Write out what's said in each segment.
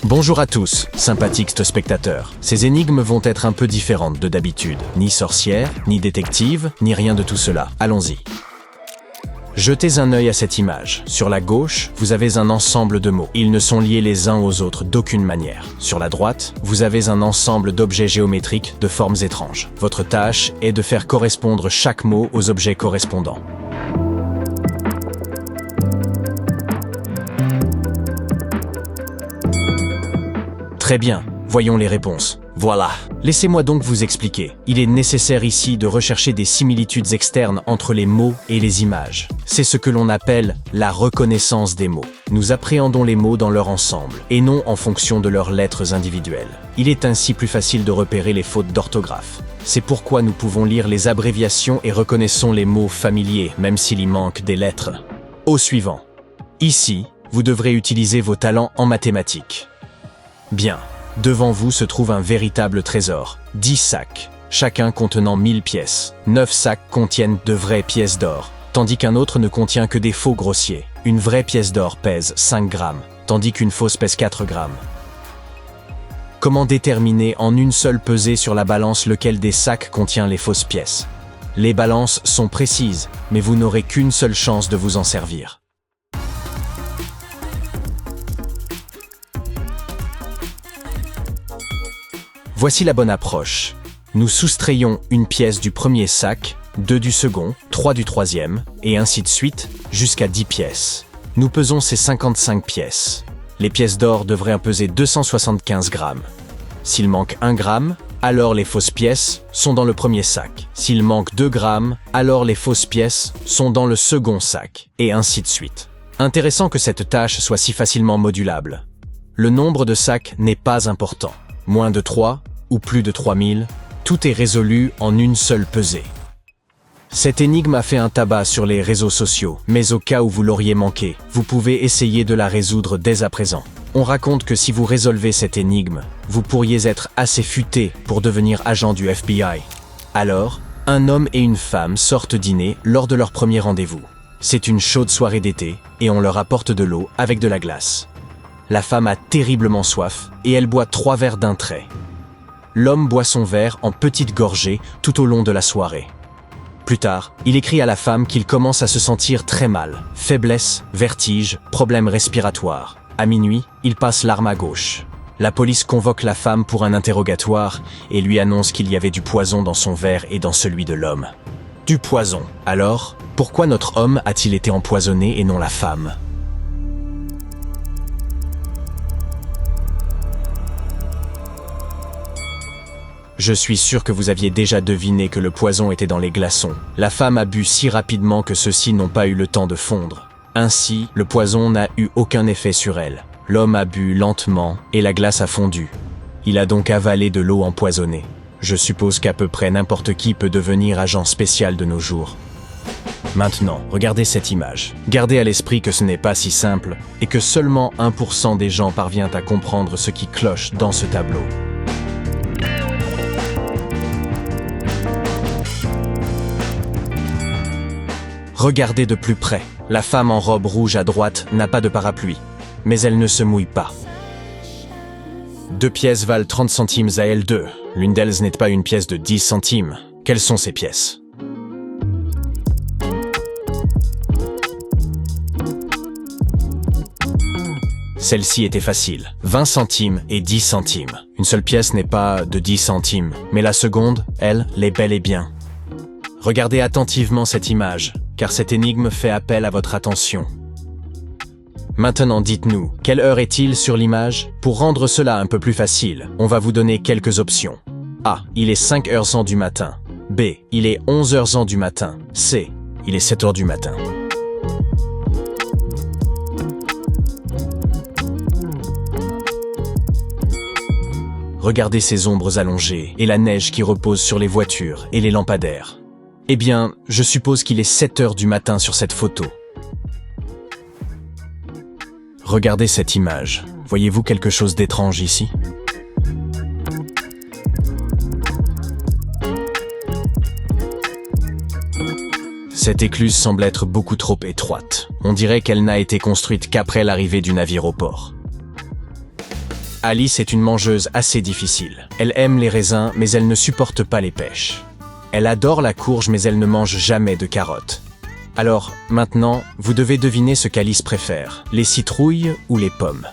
Bonjour à tous, sympathiques spectateurs. Ces énigmes vont être un peu différentes de d'habitude. Ni sorcière, ni détective, ni rien de tout cela. Allons-y. Jetez un œil à cette image. Sur la gauche, vous avez un ensemble de mots. Ils ne sont liés les uns aux autres d'aucune manière. Sur la droite, vous avez un ensemble d'objets géométriques de formes étranges. Votre tâche est de faire correspondre chaque mot aux objets correspondants. Très bien, voyons les réponses. Voilà. Laissez-moi donc vous expliquer. Il est nécessaire ici de rechercher des similitudes externes entre les mots et les images. C'est ce que l'on appelle la reconnaissance des mots. Nous appréhendons les mots dans leur ensemble, et non en fonction de leurs lettres individuelles. Il est ainsi plus facile de repérer les fautes d'orthographe. C'est pourquoi nous pouvons lire les abréviations et reconnaissons les mots familiers, même s'il y manque des lettres. Au suivant. Ici, vous devrez utiliser vos talents en mathématiques. Bien. Devant vous se trouve un véritable trésor. 10 sacs, chacun contenant 1000 pièces. 9 sacs contiennent de vraies pièces d'or, tandis qu'un autre ne contient que des faux grossiers. Une vraie pièce d'or pèse 5 grammes, tandis qu'une fausse pèse 4 grammes. Comment déterminer en une seule pesée sur la balance lequel des sacs contient les fausses pièces? Les balances sont précises, mais vous n'aurez qu'une seule chance de vous en servir. Voici la bonne approche. Nous soustrayons une pièce du premier sac, 2 du second, 3 du troisième, et ainsi de suite, jusqu'à 10 pièces. Nous pesons ces 55 pièces. Les pièces d'or devraient peser 275 grammes. S'il manque 1 gramme, alors les fausses pièces sont dans le premier sac. S'il manque 2 grammes, alors les fausses pièces sont dans le second sac, et ainsi de suite. Intéressant que cette tâche soit si facilement modulable. Le nombre de sacs n'est pas important. Moins de 3 ou plus de 3000, tout est résolu en une seule pesée. Cette énigme a fait un tabac sur les réseaux sociaux, mais au cas où vous l'auriez manqué, vous pouvez essayer de la résoudre dès à présent. On raconte que si vous résolvez cette énigme, vous pourriez être assez futé pour devenir agent du FBI. Alors, un homme et une femme sortent dîner lors de leur premier rendez-vous. C'est une chaude soirée d'été et on leur apporte de l'eau avec de la glace. La femme a terriblement soif et elle boit 3 verres d'un trait. L'homme boit son verre en petites gorgées tout au long de la soirée. Plus tard, il écrit à la femme qu'il commence à se sentir très mal. Faiblesse, vertige, problèmes respiratoires. À minuit, il passe l'arme à gauche. La police convoque la femme pour un interrogatoire et lui annonce qu'il y avait du poison dans son verre et dans celui de l'homme. Du poison. Alors, pourquoi notre homme a-t-il été empoisonné et non la femme ? Je suis sûr que vous aviez déjà deviné que le poison était dans les glaçons. La femme a bu si rapidement que ceux-ci n'ont pas eu le temps de fondre. Ainsi, le poison n'a eu aucun effet sur elle. L'homme a bu lentement et la glace a fondu. Il a donc avalé de l'eau empoisonnée. Je suppose qu'à peu près n'importe qui peut devenir agent spécial de nos jours. Maintenant, regardez cette image. Gardez à l'esprit que ce n'est pas si simple et que seulement 1% des gens parviennent à comprendre ce qui cloche dans ce tableau. Regardez de plus près. La femme en robe rouge à droite n'a pas de parapluie, mais elle ne se mouille pas. 2 pièces valent 30 centimes à elles deux. L'une d'elles n'est pas une pièce de 10 centimes. Quelles sont ces pièces ? Celle-ci était facile. 20 centimes et 10 centimes. Une seule pièce n'est pas de 10 centimes, mais la seconde, elle, l'est bel et bien. Regardez attentivement cette image, car cette énigme fait appel à votre attention. Maintenant, dites-nous, quelle heure est-il sur l'image? Pour rendre cela un peu plus facile, on va vous donner quelques options. A. Il est 5h01 du matin. B. Il est 11h01 du matin. C. Il est 7h du matin. Regardez ces ombres allongées et la neige qui repose sur les voitures et les lampadaires. Eh bien, je suppose qu'il est 7h du matin sur cette photo. Regardez cette image. Voyez-vous quelque chose d'étrange ici? Cette écluse semble être beaucoup trop étroite. On dirait qu'elle n'a été construite qu'après l'arrivée du navire au port. Alice est une mangeuse assez difficile. Elle aime les raisins, mais elle ne supporte pas les pêches. Elle adore la courge, mais elle ne mange jamais de carottes. Alors, maintenant, vous devez deviner ce qu'Alice préfère, les citrouilles ou les pommes.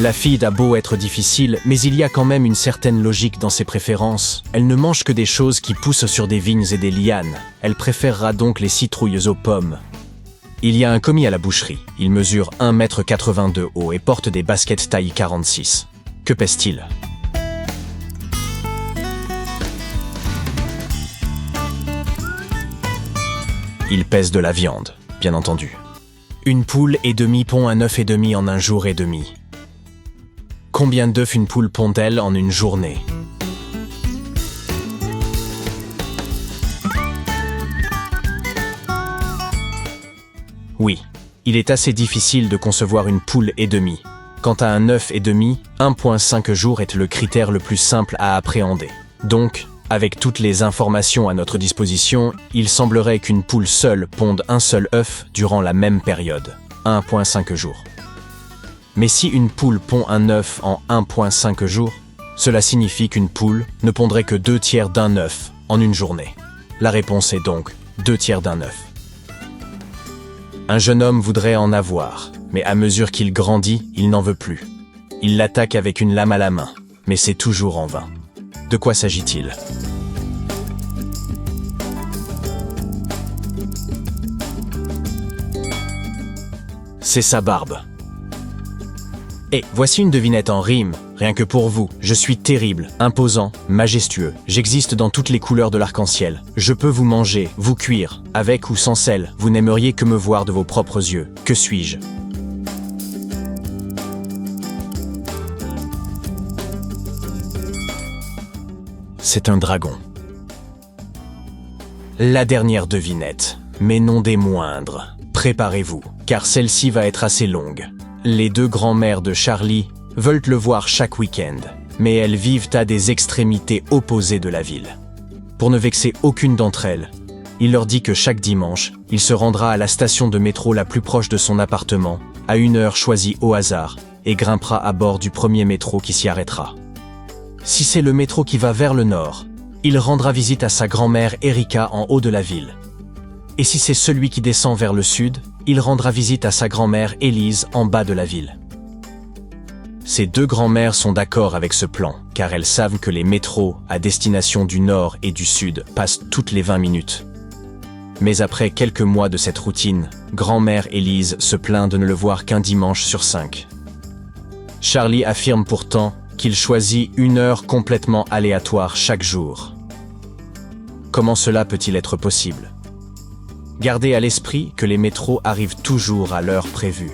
La fille a beau être difficile, mais il y a quand même une certaine logique dans ses préférences. Elle ne mange que des choses qui poussent sur des vignes et des lianes. Elle préférera donc les citrouilles aux pommes. Il y a un commis à la boucherie. Il mesure 1,80 m de haut et porte des baskets taille 46. Que pèse-t-il ? Il pèse de la viande, bien entendu. Une poule et demie pond un œuf et demi en un jour et demi. Combien d'œufs une poule pond-elle en une journée ? Oui, il est assez difficile de concevoir une poule et demie. Quant à un œuf et demi, 1,5 jours est le critère le plus simple à appréhender. Donc, avec toutes les informations à notre disposition, il semblerait qu'une poule seule ponde un seul œuf durant la même période, 1,5 jours. Mais si une poule pond un œuf en 1,5 jours, cela signifie qu'une poule ne pondrait que 2/3 d'un œuf en une journée. La réponse est donc 2/3 d'un œuf. Un jeune homme voudrait en avoir, mais à mesure qu'il grandit, il n'en veut plus. Il l'attaque avec une lame à la main, mais c'est toujours en vain. De quoi s'agit-il ? C'est sa barbe. Et voici une devinette en rime, rien que pour vous. Je suis terrible, imposant, majestueux. J'existe dans toutes les couleurs de l'arc-en-ciel. Je peux vous manger, vous cuire, avec ou sans sel. Vous n'aimeriez que me voir de vos propres yeux. Que suis-je ? C'est un dragon. La dernière devinette, mais non des moindres. Préparez-vous, car celle-ci va être assez longue. Les deux grands-mères de Charlie veulent le voir chaque week-end, mais elles vivent à des extrémités opposées de la ville. Pour ne vexer aucune d'entre elles, il leur dit que chaque dimanche, il se rendra à la station de métro la plus proche de son appartement, à une heure choisie au hasard, et grimpera à bord du premier métro qui s'y arrêtera. Si c'est le métro qui va vers le nord, il rendra visite à sa grand-mère Erika en haut de la ville. Et si c'est celui qui descend vers le sud, il rendra visite à sa grand-mère Élise en bas de la ville. Ces deux grand-mères sont d'accord avec ce plan, car elles savent que les métros à destination du nord et du sud passent toutes les 20 minutes. Mais après quelques mois de cette routine, grand-mère Élise se plaint de ne le voir qu'un dimanche sur 5. Charlie affirme pourtant qu'il choisit une heure complètement aléatoire chaque jour. Comment cela peut-il être possible ? Gardez à l'esprit que les métros arrivent toujours à l'heure prévue.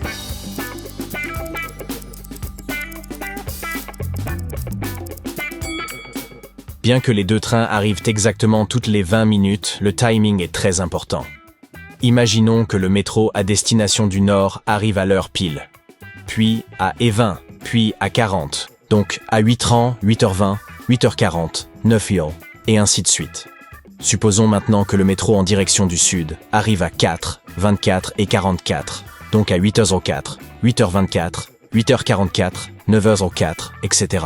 Bien que les deux trains arrivent exactement toutes les 20 minutes, le timing est très important. Imaginons que le métro à destination du nord arrive à l'heure pile, puis à E20, puis à 40, donc à 8h30, 8h20, 8h40, 9h, et ainsi de suite. Supposons maintenant que le métro en direction du sud arrive à 4, 24 et 44, donc à 8h04, 8h24, 8h44, 9h04, etc.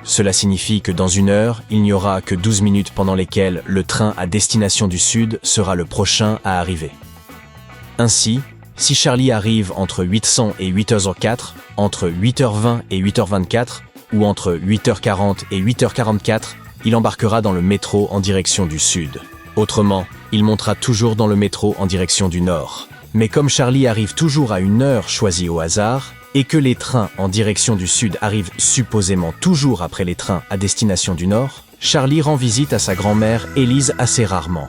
Cela signifie que dans une heure, il n'y aura que 12 minutes pendant lesquelles le train à destination du sud sera le prochain à arriver. Ainsi, si Charlie arrive entre 800 et 8h04, entre 8h20 et 8h24, ou entre 8h40 et 8h44, il embarquera dans le métro en direction du sud. Autrement, il montera toujours dans le métro en direction du nord. Mais comme Charlie arrive toujours à une heure choisie au hasard, et que les trains en direction du sud arrivent supposément toujours après les trains à destination du nord, Charlie rend visite à sa grand-mère Élise assez rarement.